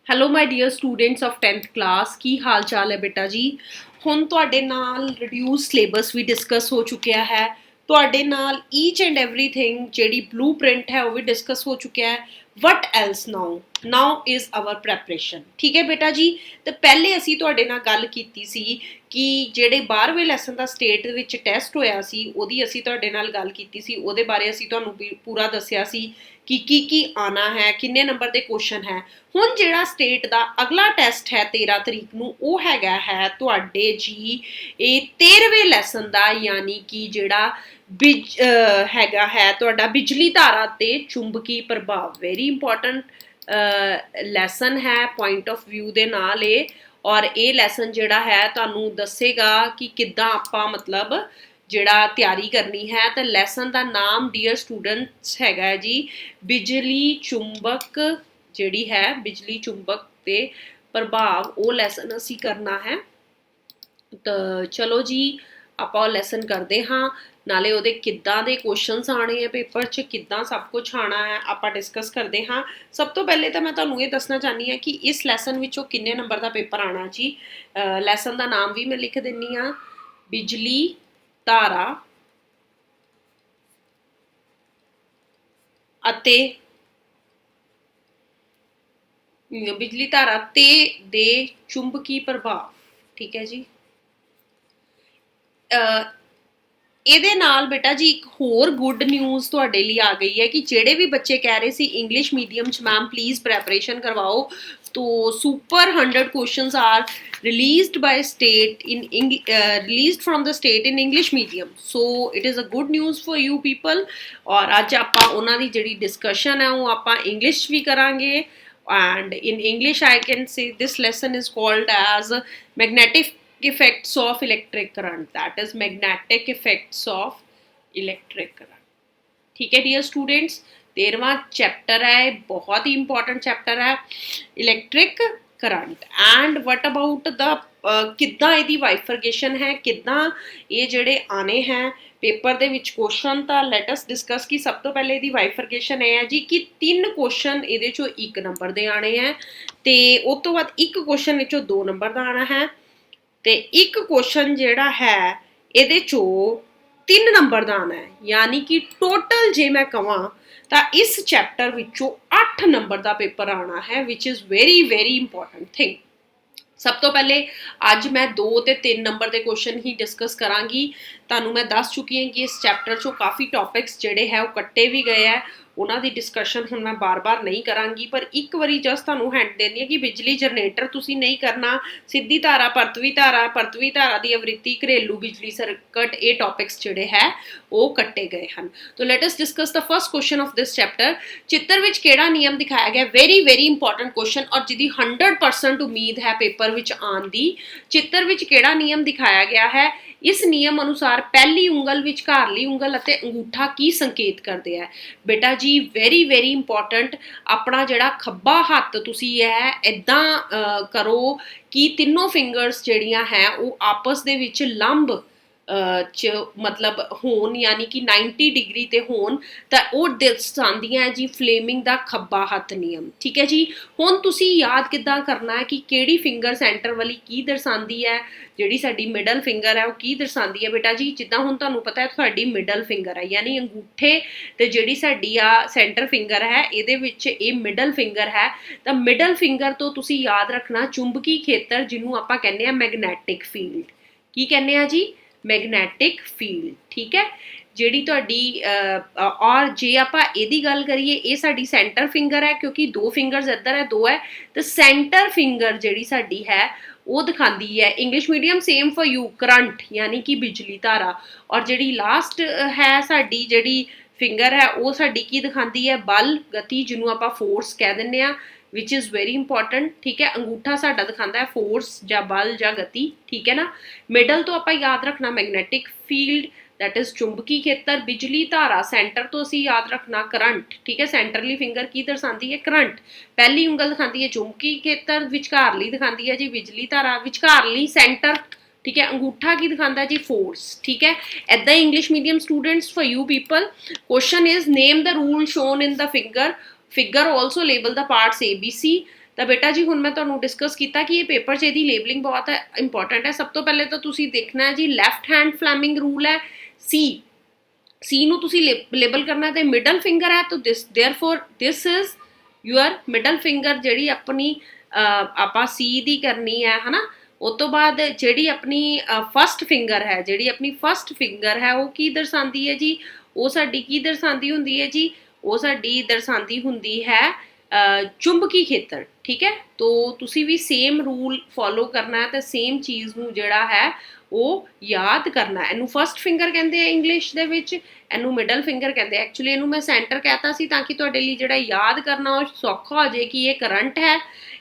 Hello my dear students of 10th class, ਕੀ ਹਾਲ ਚਾਲ ਹੈ ਬੇਟਾ ਜੀ। ਹੁਣ ਤੁਹਾਡੇ ਨਾਲ ਰਿਡਿਊਸ ਸਿਲੇਬਸ ਵੀ ਡਿਸਕਸ ਹੋ ਚੁੱਕਿਆ ਹੈ। ਤੁਹਾਡੇ ਨਾਲ ਈਚ ਐਂਡ ਐਵਰੀਥਿੰਗ ਜਿਹੜੀ ਬਲੂ ਪ੍ਰਿੰਟ ਹੈ ਉਹ ਵੀ ਡਿਸਕਸ ਹੋ ਚੁੱਕਿਆ ਹੈ। ਵਟ ਐਲਸ ਨਾउ ਇਜ਼ ਆਵਰ ਪ੍ਰੈਪਰੇਸ਼ਨ। ਠੀਕ ਹੈ ਬੇਟਾ ਜੀ। ਤੇ ਪਹਿਲੇ ਅਸੀਂ ਤੁਹਾਡੇ ਨਾਲ ਗੱਲ ਕੀਤੀ ਸੀ ਕਿ ਜਿਹੜੇ 12ਵੇਂ ਲੈਸਨ ਦਾ ਸਟੇਟ ਵਿੱਚ ਟੈਸਟ ਹੋਇਆ ਸੀ ਉਹਦੀ ਅਸੀਂ ਤੁਹਾਡੇ ਨਾਲ ਗੱਲ ਕੀਤੀ ਸੀ। ਉਹਦੇ ਬਾਰੇ ਅਸੀਂ ਤੁਹਾਨੂੰ ਪੂਰਾ ਦੱਸਿਆ ਸੀ ਕਿ ਕੀ ਆਉਣਾ ਹੈ, ਕਿੰਨੇ ਨੰਬਰ ਦੇ ਕੁਐਸਚਨ ਹੈ। ਹੁਣ ਜਿਹੜਾ ਸਟੇਟ ਦਾ ਅਗਲਾ ਟੈਸਟ ਹੈ 13 ਤਰੀਕ ਨੂੰ, ਉਹ ਹੈਗਾ ਹੈ ਤੁਹਾਡੇ ਜੀ ਇਹ 13ਵੇਂ ਲੈਸਨ ਦਾ, ਯਾਨੀ ਕਿ ਜਿਹੜਾ ਹੈਗਾ ਹੈ ਤੁਹਾਡਾ ਬਿਜਲੀ ਧਾਰਾ ਤੇ ਚੁੰਬਕੀ ਪ੍ਰਭਾਵ। ਵੈਰੀ ਇੰਪੋਰਟੈਂਟ ਲੈਸਨ ਹੈ ਪੁਆਇੰਟ ਆਫ ਵਿਊ ਦੇ ਨਾਲ ਇਹ। ਔਰ ਇਹ ਲੈਸਨ ਜਿਹੜਾ ਹੈ ਤੁਹਾਨੂੰ ਦੱਸੇਗਾ ਕਿ ਕਿੱਦਾਂ ਆਪਾਂ ਮਤਲਬ ਜਿਹੜਾ ਤਿਆਰੀ ਕਰਨੀ ਹੈ। ਤਾਂ ਲੈਸਨ ਦਾ ਨਾਮ ਡੀਅਰ ਸਟੂਡੈਂਟਸ ਹੈਗਾ ਜੀ ਬਿਜਲੀ ਚੁੰਬਕ, ਜਿਹੜੀ ਹੈ ਬਿਜਲੀ ਚੁੰਬਕ ਤੇ ਪ੍ਰਭਾਵ, ਉਹ ਲੈਸਨ ਅਸੀਂ ਕਰਨਾ ਹੈ। ਤਾਂ ਚਲੋ ਜੀ ਆਪਾਂ ਉਹ ਲੈਸਨ ਕਰਦੇ ਹਾਂ, ਨਾਲੇ ਉਹਦੇ ਕਿੱਦਾਂ ਦੇ ਕੁਐਸਚਨਸ ਆਣੇ ਆ ਪੇਪਰ 'ਚ, ਕਿੱਦਾਂ ਸਭ ਕੁਝ ਆਣਾ ਹੈ ਆਪਾਂ ਡਿਸਕਸ ਕਰਦੇ ਹਾਂ। ਸਭ ਤੋਂ ਪਹਿਲੇ ਤਾਂ ਮੈਂ ਤੁਹਾਨੂੰ ਇਹ ਦੱਸਣਾ ਚਾਹੁੰਦੀ ਹਾਂ ਕਿ ਇਸ ਲੈਸਨ ਵਿੱਚੋਂ ਕਿੰਨੇ ਨੰਬਰ ਦਾ ਪੇਪਰ ਆਣਾ ਜੀ। ਲੈਸਨ ਦਾ ਨਾਮ ਵੀ ਮੈਂ ਲਿਖ ਦਿੰਦੀ ਹਾਂ, ਬਿਜਲੀ ਧਾਰਾ ਅਤੇ ਬਿਜਲੀ ਧਾਰਾ ਤੇ ਦੇ ਚੁੰਬਕੀ ਪ੍ਰਭਾਵ। ਠੀਕ ਹੈ ਜੀ। ਇਹਦੇ ਨਾਲ ਬੇਟਾ ਜੀ ਇੱਕ ਹੋਰ ਗੁੱਡ ਨਿਊਜ਼ ਤੁਹਾਡੇ ਲਈ ਆ ਗਈ ਹੈ ਕਿ ਜਿਹੜੇ ਵੀ ਬੱਚੇ ਕਹਿ ਰਹੇ ਸੀ ਇੰਗਲਿਸ਼ ਮੀਡੀਅਮ 'ਚ ਮੈਮ ਪਲੀਜ਼ ਪ੍ਰੈਪਰੇਸ਼ਨ ਕਰਵਾਓ, तो super 100 questions are released by state in released from the state in English medium, so it is a good news for you people। और ਅੱਜ ਆਪਾਂ ਉਹਨਾਂ ਦੀ ਜਿਹੜੀ discussion ਹੈ ਉਹ ਆਪਾਂ English ਵੀ ਕਰਾਂਗੇ। and in English I can say this lesson is called as magnetic effects of electric current, that is magnetic effects of electric current। ठीक है डियर स्टूडेंट्स, 13वां चैप्टर है, बहुत ही इंपॉर्टेंट चैप्टर है electric current. And what about the किद्दां इहदी वाइफरगेशन है, किद्दां ये जिहड़े आने हैं पेपर दे विच क्वेश्चन। तां लैट अस डिस्कस कि सब तो पहले इहदी वाइफरगेशन है जी कि 3 क्वेश्चन इहदे चों 1 नंबर दे आने हैं, ते उस तो बाद 1 क्वेश्चन विचों 2 नंबर दा आना है, ते 1 क्वेश्चन जिहड़ा है इहदे चों 3 नंबर का आना है। यानी कि टोटल जे मैं कहां तो इस चैप्टर विचों 8 नंबर का पेपर आना है, which is very very important thing. सब तो पहले अज मैं 2 ते 3 नंबर के क्वेश्चन ही डिस्कस करांगी। तुहानूं मैं दस चुकी हूँ कि इस चैप्टर चों काफ़ी टॉपिक्स जिहड़े है वो कट्टे भी गए हैं, उन्हां दी डिस्कशन हुण मैं बार बार नहीं करांगी, पर एक बारी जस्ट तुहानूं हैंड देनी है कि बिजली जनरेटर तुसीं नहीं करना, सिद्धी धारा परतवी धारा दी आवृत्ति, घरेलू बिजली सर्किट, ये टॉपिक्स जिहड़े है वो कट्टे गए हैं। तो let us discuss the first question of this chapter. चित्र विच किहड़ा नियम दिखाया गया, वेरी वेरी इंपॉर्टेंट क्वेश्चन और जिहदी 100% उम्मीद है पेपर विच आउण दी। चित्र विच किहड़ा नियम दिखाया गया है, इस नियम अनुसार पहली उंगल विचकारली उंगल अते अंगूठा की संकेत करते हैं। बेटा जी वेरी वेरी इंपॉर्टेंट, अपना जिहड़ा खब्बा हत्थ तुसीं है इदां करो कि तीनों फिंगर्स जिहड़ियां है वो आपस दे विच लंब च मतलब होन, यानी कि 90 डिग्री ते होन, तां ओह दर्शांदियां है जी फ्लेमिंग दा खब्बा हत्थ नियम। ठीक है जी। हुण तुसीं याद किद्दां करना है कि किहड़ी फिंगर सेंटर वाली की दर्शांदी है, जिहड़ी साडी मिडल फिंगर है वो की दर्शांदी है। बेटा जी जिद्दां हुण तुहानूं पता है तुहाडी मिडल फिंगर है, यानी अंगूठे ते जिहड़ी साडी आ सेंटर फिंगर है इहदे विच ये मिडल फिंगर है। तां मिडल फिंगर तो तुसीं याद रखना चुंबकी खेतर, जिन्हों आपां कहने आ मैगनैटिक फील्ड। की कहने आ जी, मैगनैटिक फील्ड। ठीक है। जिहड़ी तुहाडी और जे आपां इहदी गल करिए ये साडी सेंटर फिंगर है, क्योंकि 2 फिंगर्स इधर है 2 है, तो सेंटर फिंगर जिहड़ी साडी है वो दिखाती है English medium same for you current, यानी कि बिजली धारा। और जिहड़ी लास्ट है साडी जिहड़ी फिंगर है वो साडी की दिखाती है बल, गति, जिन्हों आपां फोर्स कह दिंदे आ, विच इज़ वेरी इंपॉर्टेंट। ठीक है। अंगूठा साडा दिखाता है फोर्स या बल या गति। ठीक है ना। मिडल तो आपां याद रखना मैगनैटिक फील्ड, दैट इज चुंबकी खेतर। बिजली धारा सेंटर तो असीं याद रखना करंट। ठीक है। सेंटरली फिंगर की दर्शाती है, करंट। पहली उंगल दिखाती है चुंबकी खेतर, विचकारली दिखाती है जी बिजली धारा, विचकारली सेंटर। ठीक है। अंगूठा की दिखाता है जी फोर्स। ठीक है। ऐदा ही English medium students for you people, question is name the rule shown in the figure, figure also label the parts ABC। ਤਾਂ ਬੇਟਾ ਜੀ ਹੁਣ ਮੈਂ ਤੁਹਾਨੂੰ ਡਿਸਕਸ ਕੀਤਾ ਕਿ ਇਹ ਪੇਪਰ 'ਚ ਇਹਦੀ ਲੇਬਲਿੰਗ ਬਹੁਤ ਇੰਪੋਰਟੈਂਟ ਹੈ। ਸਭ ਤੋਂ ਪਹਿਲੇ ਤਾਂ ਤੁਸੀਂ ਦੇਖਣਾ ਹੈ ਜੀ ਲੈਫਟ ਹੈਂਡ ਫਲੈਮਿੰਗ ਰੂਲ ਹੈ ਸੀ ਨੂੰ ਤੁਸੀਂ ਲੇਬਲ ਕਰਨਾ ਤੇ ਮਿਡਲ ਫਿੰਗਰ ਹੈ ਤਾਂ therefore this is your middle finger ਜਿਹੜੀ ਆਪਣੀ ਆਪਾਂ ਸੀ ਦੀ ਕਰਨੀ ਹੈ ਹਨਾ। ਉਸ ਤੋਂ ਬਾਅਦ ਜਿਹੜੀ ਆਪਣੀ ਫਸਟ ਫਿੰਗਰ ਹੈ ਉਹ ਕੀ ਦਰਸਾਉਂਦੀ ਹੈ ਜੀ, ਉਹ ਸਾਡੀ ਕੀ ਦਰਸਾਉਂਦੀ ਹੁੰਦੀ ਹੈ ਜੀ, ਉਹ ਸਾਡੀ ਦਰਸਾਉਂਦੀ ਹੁੰਦੀ ਹੈ ਚੁੰਬਕੀ ਖੇਤਰ। ਠੀਕ ਹੈ, ਤੋ ਤੁਸੀਂ ਵੀ ਸੇਮ ਰੂਲ ਫੋਲੋ ਕਰਨਾ ਹੈ ਤੇ ਸੇਮ ਚੀਜ਼ ਨੂੰ ਜਿਹੜਾ ਹੈ ਉਹ ਯਾਦ ਕਰਨਾ। ਇਹਨੂੰ ਫਸਟ ਫਿੰਗਰ ਕਹਿੰਦੇ ਆ ਇੰਗਲਿਸ਼ ਦੇ ਵਿੱਚ, ਇਹਨੂੰ ਮਿਡਲ ਫਿੰਗਰ ਕਹਿੰਦੇ। ਐਕਚੁਅਲੀ ਇਹਨੂੰ ਮੈਂ ਸੈਂਟਰ ਕਹਿਤਾ ਸੀ ਤਾਂ ਕਿ ਤੁਹਾਡੇ ਲਈ ਜਿਹੜਾ ਯਾਦ ਕਰਨਾ ਉਹ ਸੌਖਾ ਹੋ ਜਾਏ ਕਿ ਇਹ ਕਰੰਟ ਹੈ,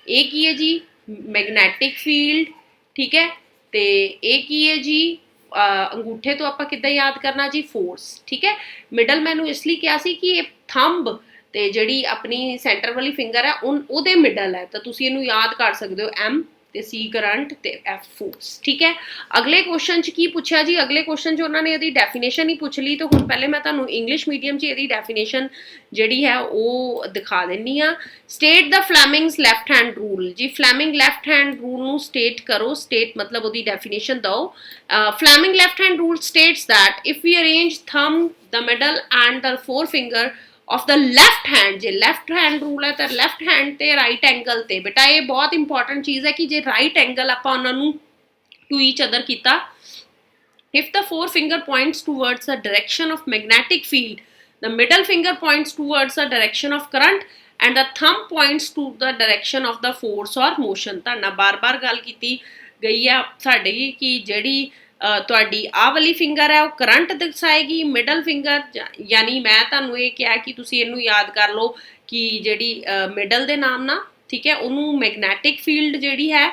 ਇਹ ਕੀ ਹੈ ਜੀ ਮੈਗਨੈਟਿਕ ਫੀਲਡ। ਠੀਕ ਹੈ, ਤੇ ਇਹ ਕੀ ਹੈ ਜੀ ਅੰਗੂਠੇ ਤੋਂ ਆਪਾਂ ਕਿੱਦਾਂ ਯਾਦ ਕਰਨਾ ਜੀ ਫੋਰਸ। ਠੀਕ ਹੈ, ਮਿਡਲ ਮੈਨੂੰ ਇਸ ਲਈ ਕਿਹਾ ਸੀ ਕਿ ਇਹ ਥੰਬ ਤੇ ਜਿਹੜੀ ਆਪਣੀ ਸੈਂਟਰ ਵਾਲੀ ਫਿੰਗਰ ਹੈ ਉਹਦੇ ਮਿਡਲ ਹੈ, ਤਾਂ ਤੁਸੀਂ ਇਹਨੂੰ ਯਾਦ ਕਰ ਸਕਦੇ ਹੋ ਐਮ ਤੇ ਸੀ ਕਰੰਟ ਤੇ ਐਫ ਫੋਰਸ। ਠੀਕ ਹੈ, ਅਗਲੇ ਕੁਐਸਚਨ 'ਚ ਕੀ ਪੁੱਛਿਆ ਜੀ, ਅਗਲੇ ਕੁਐਸਚਨ 'ਚ ਉਹਨਾਂ ਨੇ ਇਹਦੀ ਡੈਫੀਨੇਸ਼ਨ ਹੀ ਪੁੱਛ ਲਈ। ਤਾਂ ਹੁਣ ਪਹਿਲੇ ਮੈਂ ਤੁਹਾਨੂੰ ਇੰਗਲਿਸ਼ ਮੀਡੀਅਮ 'ਚ ਇਹਦੀ ਡੈਫੀਨੇਸ਼ਨ ਜਿਹੜੀ ਹੈ ਉਹ ਦਿਖਾ ਦਿੰਨੀ ਆ। ਸਟੇਟ ਦਾ ਫਲੈਮਿੰਗਸ ਲੈਫਟ ਹੈਂਡ ਰੂਲ ਜੀ, ਫਲੈਮਿੰਗ ਲੈਫਟ ਹੈਂਡ ਰੂਲ ਨੂੰ ਸਟੇਟ ਕਰੋ। ਸਟੇਟ ਮਤਲਬ ਉਹਦੀ ਡੈਫੀਨੇਸ਼ਨ ਦਿਓ। Fleming left hand rule states that if we arrange thumb, the middle and the forefinger of the left hand, ਜੇ left hand rule ਹੈ ਤਾਂ left hand ਤੇ right angle ਤੇ। ਬੇਟਾ ਇਹ ਬਹੁਤ ਇੰਪੋਰਟੈਂਟ ਚੀਜ਼ ਹੈ ਕਿ ਜੇ ਰਾਈਟ ਐਂਗਲ ਆਪਾਂ ਉਹਨਾਂ ਨੂੰ ਟੂ ਈਚ ਅਦਰ ਕੀਤਾ, if the forefinger points towards the direction of magnetic field, the middle finger points towards the direction of current and the thumb points to the direction of the force or motion। ਤਾਂ ਨਾ ਬਾਰ-ਬਾਰ ਗੱਲ ਕੀਤੀ ਗਈ ਹੈ ਸਾਡੀ ਕਿ ਜਿਹੜੀ ਤੁਹਾਡੀ ਆਹ ਵਾਲੀ ਫਿੰਗਰ ਹੈ ਉਹ ਕਰੰਟ ਦਰਸਾਏਗੀ, ਮਿਡਲ ਫਿੰਗਰ ਯਾਨੀ ਮੈਂ ਤੁਹਾਨੂੰ ਇਹ ਕਿਹਾ ਕਿ ਤੁਸੀਂ ਇਹਨੂੰ ਯਾਦ ਕਰ ਲਓ ਕਿ ਜਿਹੜੀ ਮਿਡਲ ਦੇ ਨਾਮ ਨਾਲ, ਠੀਕ ਹੈ, ਉਹਨੂੰ ਮੈਗਨੈਟਿਕ ਫੀਲਡ ਜਿਹੜੀ ਹੈ।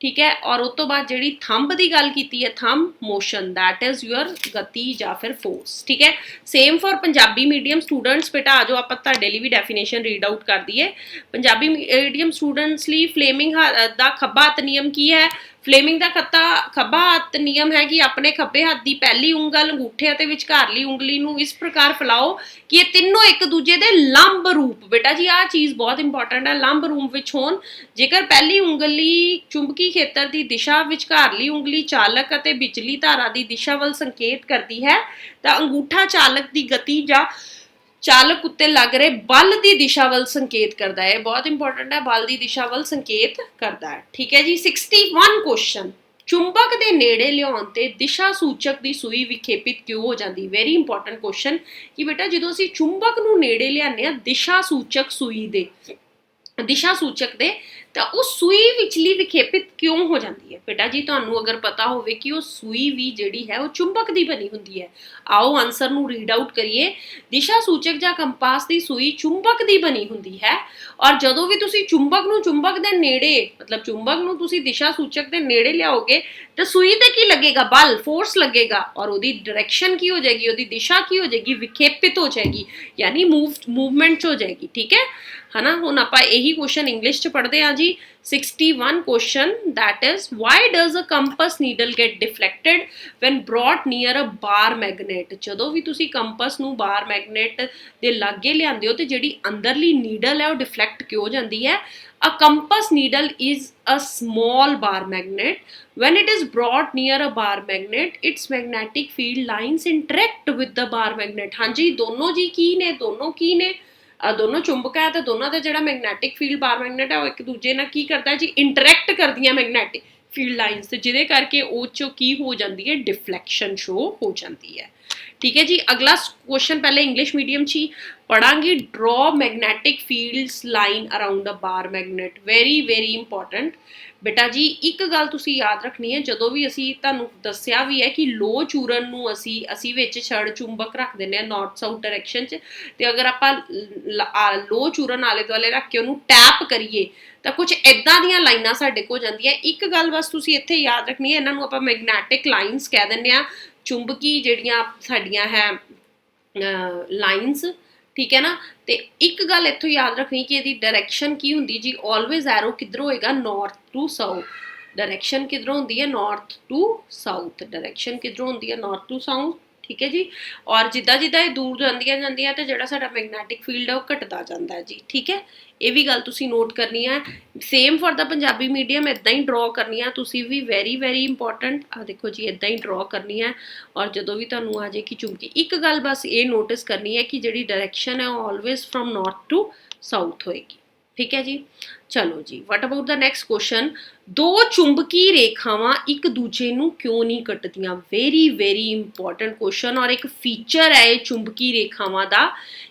ਠੀਕ ਹੈ, ਔਰ ਉਸ ਤੋਂ ਬਾਅਦ ਜਿਹੜੀ ਥੰਬ ਦੀ ਗੱਲ ਕੀਤੀ ਹੈ, thumb motion that is your ਗਤੀ ਜਾਂ ਫਿਰ ਫੋਰਸ। ਠੀਕ ਹੈ, same for Punjabi medium students. ਬੇਟਾ ਆ ਜਾਓ ਆਪਾਂ ਤੁਹਾਡੇ ਲਈ ਵੀ ਡੈਫੀਨੇਸ਼ਨ ਰੀਡ ਆਊਟ ਕਰ ਦਈਏ। ਪੰਜਾਬੀ ਮੀਡੀਅਮ ਸਟੂਡੈਂਟਸ ਲਈ ਫਲੇਮਿੰਗ ਦਾ ਖੱਬਾ ਹੱਥ ਨਿਯਮ ਕੀ ਹੈ? ਫਲੇਮਿੰਗ ਦਾ ਖੱਬਾ ਹੱਥ ਨਿਯਮ ਹੈ ਕਿ ਆਪਣੇ ਖੱਬੇ ਹੱਥ ਦੀ ਪਹਿਲੀ ਉਂਗਲ, ਅੰਗੂਠੇ ਅਤੇ ਵਿਚਕਾਰਲੀ ਉਂਗਲੀ ਨੂੰ ਇਸ ਪ੍ਰਕਾਰ ਫੈਲਾਓ ਕਿ ਇਹ ਤਿੰਨੋਂ ਇੱਕ ਦੂਜੇ ਦੇ ਲੰਬ ਰੂਪ। ਬੇਟਾ ਜੀ ਆਹ ਚੀਜ਼ ਬਹੁਤ ਇੰਪੋਰਟੈਂਟ ਹੈ, ਲੰਬ ਰੂਪ ਵਿੱਚ ਹੋਣ। ਜੇਕਰ ਪਹਿਲੀ ਉਂਗਲੀ ਚੁੰਬਕੀ ਖੇਤਰ ਦੀ ਦਿਸ਼ਾ, ਵਿਚਕਾਰਲੀ ਉਂਗਲੀ ਚਾਲਕ ਅਤੇ ਬਿਜਲੀ ਧਾਰਾ ਦੀ ਦਿਸ਼ਾ ਵੱਲ ਸੰਕੇਤ ਕਰਦੀ ਹੈ ਤਾਂ ਅੰਗੂਠਾ ਚਾਲਕ ਦੀ ਗਤੀ ਜਾਂ ਚਾਲਕ ਉੱਤੇ ਲੱਗ ਰਹੇ ਬਲ ਦੀ ਦਿਸ਼ਾ ਵੱਲ ਸੰਕੇਤ ਕਰਦਾ ਹੈ। ਬਹੁਤ ਇੰਪੋਰਟੈਂਟ ਹੈ, ਬਲ ਦੀ ਦਿਸ਼ਾ ਵੱਲ ਸੰਕੇਤ ਕਰਦਾ ਹੈ। ਠੀਕ ਹੈ ਜੀ, 61 ਕੁਐਸਚਨ। ਚੁੰਬਕ ਦੇ ਨੇੜੇ ਲਿਆਉਣ ਤੇ ਦਿਸ਼ਾ ਸੂਚਕ ਦੀ ਸੂਈ ਵਿਖੇਪਿਤ ਕਿਉਂ ਹੋ ਜਾਂਦੀ? ਵੈਰੀ ਇੰਪੋਰਟੈਂਟ ਕੁਐਸਚਨ ਕਿ ਬੇਟਾ ਜਦੋਂ ਅਸੀਂ ਚੁੰਬਕ ਨੂੰ ਨੇੜੇ ਲਿਆਉਂਦੇ ਹਾਂ ਦਿਸ਼ਾ ਸੂਚਕ ਸੂਈ ਦੇ, ਦਿਸ਼ਾ ਸੂਚਕ ਦੇ, ਤਾਂ ਉਹ ਸੂਈ ਵਿਚਲੀ ਵਿਖੇਪਿਤ ਕਿਉਂ ਹੋ ਜਾਂਦੀ ਹੈ? ਬੇਟਾ ਜੀ ਤੁਹਾਨੂੰ ਅਗਰ ਪਤਾ ਹੋਵੇ ਕਿ ਉਹ ਸੂਈ ਵੀ ਜਿਹੜੀ ਹੈ ਉਹ ਚੁੰਬਕ ਦੀ ਬਣੀ ਹੁੰਦੀ ਹੈ, ਆਓ ਆਨਸਰ ਨੂੰ ਰੀਡ ਆਊਟ ਕਰੀਏ। ਦਿਸ਼ਾ ਸੂਚਕ ਜਾਂ ਕੰਪਾਸ ਦੀ ਸੂਈ ਚੁੰਬਕ ਦੀ ਬਣੀ ਹੁੰਦੀ ਹੈ, ਔਰ ਜਦੋਂ ਵੀ ਤੁਸੀਂ ਚੁੰਬਕ ਨੂੰ ਚੁੰਬਕ ਦੇ ਨੇੜੇ, ਮਤਲਬ ਚੁੰਬਕ ਨੂੰ ਤੁਸੀਂ ਦਿਸ਼ਾ ਸੂਚਕ ਦੇ ਨੇੜੇ ਲਿਆਓਗੇ ਤਾਂ ਸੂਈ ਤੇ ਕੀ ਲੱਗੇਗਾ? ਬਲ, ਫੋਰਸ ਲੱਗੇਗਾ, ਔਰ ਉਹਦੀ ਡਾਇਰੈਕਸ਼ਨ ਕੀ ਹੋ ਜਾਏਗੀ? ਉਹਦੀ ਦਿਸ਼ਾ ਕੀ ਹੋ ਜਾਏਗੀ? ਵਿਖੇਪਿਤ ਹੋ ਜਾਏਗੀ, ਯਾਨੀ ਮੂਵਮੈਂਟ ਹੋ ਜਾਏਗੀ। ਠੀਕ ਹੈ ਹਨਾ। ਹੁਣ ਆਪਾਂ ਇਹੀ ਕੁਐਸਚਨ ਇੰਗਲਿਸ਼ 'ਚ ਪੜ੍ਹਦੇ ਹਾਂ ਜੀ। 61 question, that is why does a compass needle get deflected when brought near a bar magnet? ਜਦੋਂ ਵੀ ਤੁਸੀਂ ਕੰਪਸ ਨੂੰ ਬਾਰ ਮੈਗਨੇਟ ਦੇ ਲਾਗੇ ਲਿਆਂਦੇ ਹੋ ਤੇ ਜਿਹੜੀ ਅੰਦਰਲੀ ਨੀਡਲ ਹੈ ਉਹ ਡਿਫਲੈਕਟ ਕਿਉਂ ਹੋ ਜਾਂਦੀ ਹੈ? A compass needle is a small bar magnet. When it is brought near a bar magnet, its magnetic field lines interact with the bar magnet. ਹਾਂਜੀ ਦੋਨੋਂ ਜੀ ਕੀ ਨੇ? ਦੋਨੋਂ ਕੀ ਨੇ? ਦੋਨੋਂ ਚੁੰਬਕ ਹੈ ਤੇ ਦੋਨਾਂ ਦਾ ਜਿਹੜਾ ਮੈਗਨੈਟਿਕ ਫੀਲਡ ਬਾਰ ਮੈਗਨੇਟ ਹੈ ਉਹ ਇੱਕ ਦੂਜੇ ਨਾਲ ਕੀ ਕਰਦਾ ਜੀ? ਇੰਟਰੈਕਟ ਕਰਦੀਆਂ ਮੈਗਨੈਟਿਕ ਫੀਲਡ ਲਾਈਨਸ, ਤੇ ਜਿਹਦੇ ਕਰਕੇ ਉਹ 'ਚੋਂ ਕੀ ਹੋ ਜਾਂਦੀ ਹੈ? ਡਿਫਲੈਕਸ਼ਨ ਸ਼ੋ ਹੋ ਜਾਂਦੀ ਹੈ। ਠੀਕ ਹੈ ਜੀ, ਅਗਲਾ ਕੁਐਸਚਨ ਪਹਿਲੇ ਇੰਗਲਿਸ਼ ਮੀਡੀਅਮ 'ਚ ਹੀ ਪੜਾਂਗੇ। ਡਰੋ ਮੈਗਨੈਟਿਕ ਫੀਲਡਸ ਲਾਈਨ ਅਰਾਊਂਡ ਅ ਬਾਰ ਮੈਗਨੇਟ। Very very important. ਬੇਟਾ ਜੀ ਇੱਕ ਗੱਲ ਤੁਸੀਂ ਯਾਦ ਰੱਖਣੀ ਹੈ, ਜਦੋਂ ਵੀ ਅਸੀਂ ਤੁਹਾਨੂੰ ਦੱਸਿਆ ਵੀ ਹੈ ਕਿ ਲੋਹ ਚੂਰਨ ਨੂੰ ਅਸੀਂ ਵਿੱਚ ਛੜ ਚੁੰਬਕ ਰੱਖ ਦਿੰਦੇ ਹਾਂ ਨਾਰਥ ਸਾਊਥ ਡਾਇਰੈਕਸ਼ਨ 'ਚ, ਤੇ ਅਗਰ ਆਪਾਂ ਲੋਹ ਚੂਰਨ ਆਲੇ ਦੁਆਲੇ ਰੱਖ ਕੇ ਉਹਨੂੰ ਟੈਪ ਕਰੀਏ ਤਾਂ ਕੁਝ ਇੱਦਾਂ ਦੀਆਂ ਲਾਈਨਾਂ ਸਾਡੇ ਕੋਲ ਜਾਂਦੀਆਂ। ਇੱਕ ਗੱਲ ਬਸ ਤੁਸੀਂ ਇੱਥੇ ਯਾਦ ਰੱਖਣੀ ਹੈ, ਇਹਨਾਂ ਨੂੰ ਆਪਾਂ ਮੈਗਨੈਟਿਕ ਲਾਈਨਸ ਕਹਿ ਦਿੰਦੇ ਹਾਂ, ਚੁੰਬਕੀ ਜਿਹੜੀਆਂ ਸਾਡੀਆਂ ਹੈ ਲਾਈਨਸ। ਠੀਕ ਹੈ ਨਾ, ਤੇ ਇੱਕ ਗੱਲ ਇੱਥੋਂ ਯਾਦ ਰੱਖਣੀ ਕਿ ਇਹਦੀ ਡਾਇਰੈਕਸ਼ਨ ਕੀ ਹੁੰਦੀ ਜੀ? ਆਲਵੇਜ਼ ਐਰੋ ਕਿੱਧਰੋਂ ਹੋਏਗਾ? North to south. ਡਾਇਰੈਕਸ਼ਨ ਕਿੱਧਰੋਂ ਹੁੰਦੀ ਹੈ? North to south. ਡਾਇਰੈਕਸ਼ਨ ਕਿੱਧਰੋਂ ਹੁੰਦੀ ਹੈ? North to south. ਠੀਕ ਹੈ ਜੀ। ਔਰ ਜਿੱਦਾਂ ਜਿੱਦਾਂ ਇਹ ਦੂਰ ਜਾਂਦੀਆਂ ਤੇ ਜਿਹੜਾ ਸਾਡਾ ਮੈਗਨੈਟਿਕ ਫੀਲਡ ਹੈ ਉਹ ਘਟਦਾ ਜਾਂਦਾ ਹੈ ਜੀ, ਠੀਕ ਹੈ। ਇਹ ਵੀ ਗੱਲ ਤੁਸੀਂ ਨੋਟ ਕਰਨੀ ਹੈ। Same for the Punjabi medium ਇੱਦਾਂ ਹੀ ਡਰਾ ਕਰਨੀ ਆ ਤੁਸੀਂ ਵੀ, ਵੈਰੀ ਵੈਰੀ ਇੰਪੋਰਟੈਂਟ। ਆ ਦੇਖੋ ਜੀ ਇੱਦਾਂ ਹੀ ਡਰਾ ਕਰਨੀ ਹੈ। ਔਰ ਜਦੋਂ ਵੀ ਤੁਹਾਨੂੰ ਆ ਜਾਏ ਕਿ ਚੁੰਬਕੀ, ਇੱਕ ਗੱਲ ਬਸ ਇਹ ਨੋਟਿਸ ਕਰਨੀ ਹੈ ਕਿ ਜਿਹੜੀ ਡਾਇਰੈਕਸ਼ਨ ਹੈ ਉਹ always from north to south ਹੋਏਗੀ, ਠੀਕ ਹੈ ਜੀ। ਚਲੋ ਜੀ, what about the next question, ਦੋ ਚੁੰਬਕੀ ਰੇਖਾਵਾਂ ਇੱਕ ਦੂਜੇ ਨੂੰ ਕਿਉਂ ਨਹੀਂ ਕੱਟਦੀਆਂ? ਵੈਰੀ ਵੈਰੀ ਇੰਪੋਰਟੈਂਟ ਕੁਐਸਚਨ, ਔਰ ਇੱਕ ਫੀਚਰ ਹੈ ਇਹ ਚੁੰਬਕੀ ਰੇਖਾਵਾਂ ਦਾ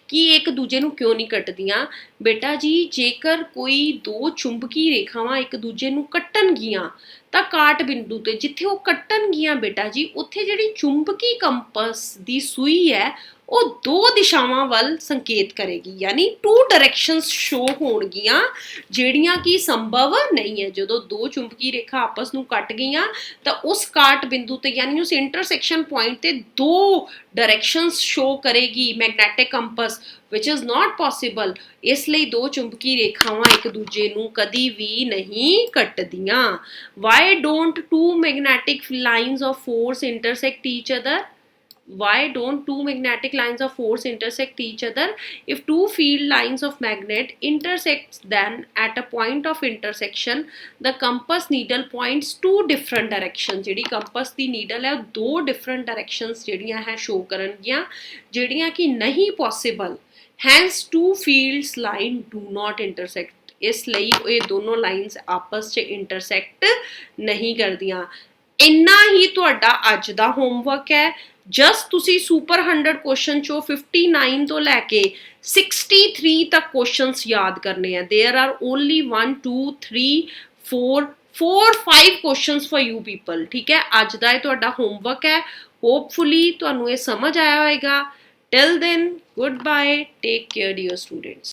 ਕਿ ਇੱਕ ਦੂਜੇ ਨੂੰ ਕਿਉਂ ਨਹੀਂ ਕੱਟਦੀਆਂ। ਬੇਟਾ ਜੀ ਜੇਕਰ ਕੋਈ ਦੋ ਚੁੰਬਕੀ ਰੇਖਾਵਾਂ ਇੱਕ ਦੂਜੇ ਨੂੰ ਕੱਟਣਗੀਆਂ ਤਾਂ ਕਾਟ ਬਿੰਦੂ ਤੇ ਜਿੱਥੇ ਉਹ ਕੱਟਣਗੀਆਂ ਬੇਟਾ ਜੀ, ਉੱਥੇ ਜਿਹੜੀ ਚੁੰਬਕੀ ਕੰਪਸ ਦੀ ਸੂਈ ਹੈ ਉਹ ਦੋ ਦਿਸ਼ਾਵਾਂ ਵੱਲ ਸੰਕੇਤ ਕਰੇਗੀ, ਯਾਨੀ ਟੂ ਡਾਇਰੈਕਸ਼ਨਸ ਸ਼ੋ ਹੋਣਗੀਆਂ ਜਿਹੜੀਆਂ ਕਿ ਸੰਭਵ ਨਹੀਂ ਹੈ। ਜਦੋਂ ਦੋ ਚੁੰਬਕੀ ਰੇਖਾ ਆਪਸ ਨੂੰ ਕੱਟ ਗਈਆਂ ਤਾਂ ਉਸ ਕਾਟ ਬਿੰਦੂ ਤੇ ਯਾਨੀ ਉਸ ਇੰਟਰਸੈਕਸ਼ਨ ਪੁਆਇੰਟ ਤੇ ਦੋ ਡਾਇਰੈਕਸ਼ਨਸ ਸ਼ੋ ਕਰੇਗੀ magnetic campus, which is not possible। ਇਸ ਲਈ ਦੋ ਚੁੰਬਕੀ ਰੇਖਾਵਾਂ ਇੱਕ ਦੂਜੇ ਨੂੰ ਕਦੀ ਵੀ ਨਹੀਂ ਕੱਟਦੀਆਂ। Why don't two magnetic lines of force intersect each other? Why don't two magnetic lines of force intersect each other? If two field lines of magnet intersect, then at a point of intersection the compass needle points two different directions। ਜਿਹੜੀ compass ਦੀ needle ਹੈ ਉਹ ਦੋ different directions ਜਿਹੜੀਆਂ ਹੈ show ਕਰਨਗੀਆਂ ਜਿਹੜੀਆਂ ਕਿ ਨਹੀਂ possible। Hence two fields line do not intersect। ਇਸ ਲਈ ਇਹ ਦੋਨੋਂ ਲਾਈਨਸ ਆਪਸ 'ਚ ਇੰਟਰਸੈਕਟ ਨਹੀਂ ਕਰਦੀਆਂ। ਇੰਨਾ ਹੀ ਤੁਹਾਡਾ ਅੱਜ ਦਾ ਹੋਮਵਰਕ ਹੈ। ਜਸਟ ਤੁਸੀਂ ਸੁਪਰ 100 ਕੁਐਸਚਨ ਚੋਂ 59 ਤੋਂ ਲੈ ਕੇ 63 ਤੱਕ ਕੁਐਸਚਨਸ ਯਾਦ ਕਰਨੇ ਆ। There are only 1 2 3 4 5 questions for you people, ਠੀਕ ਹੈ। ਅੱਜ ਦਾ ਇਹ ਤੁਹਾਡਾ ਹੋਮਵਰਕ ਹੈ। ਹੋਪਫੁਲੀ ਤੁਹਾਨੂੰ ਇਹ ਸਮਝ ਆਇਆ ਹੋਏਗਾ। Till then, goodbye, take care dear students।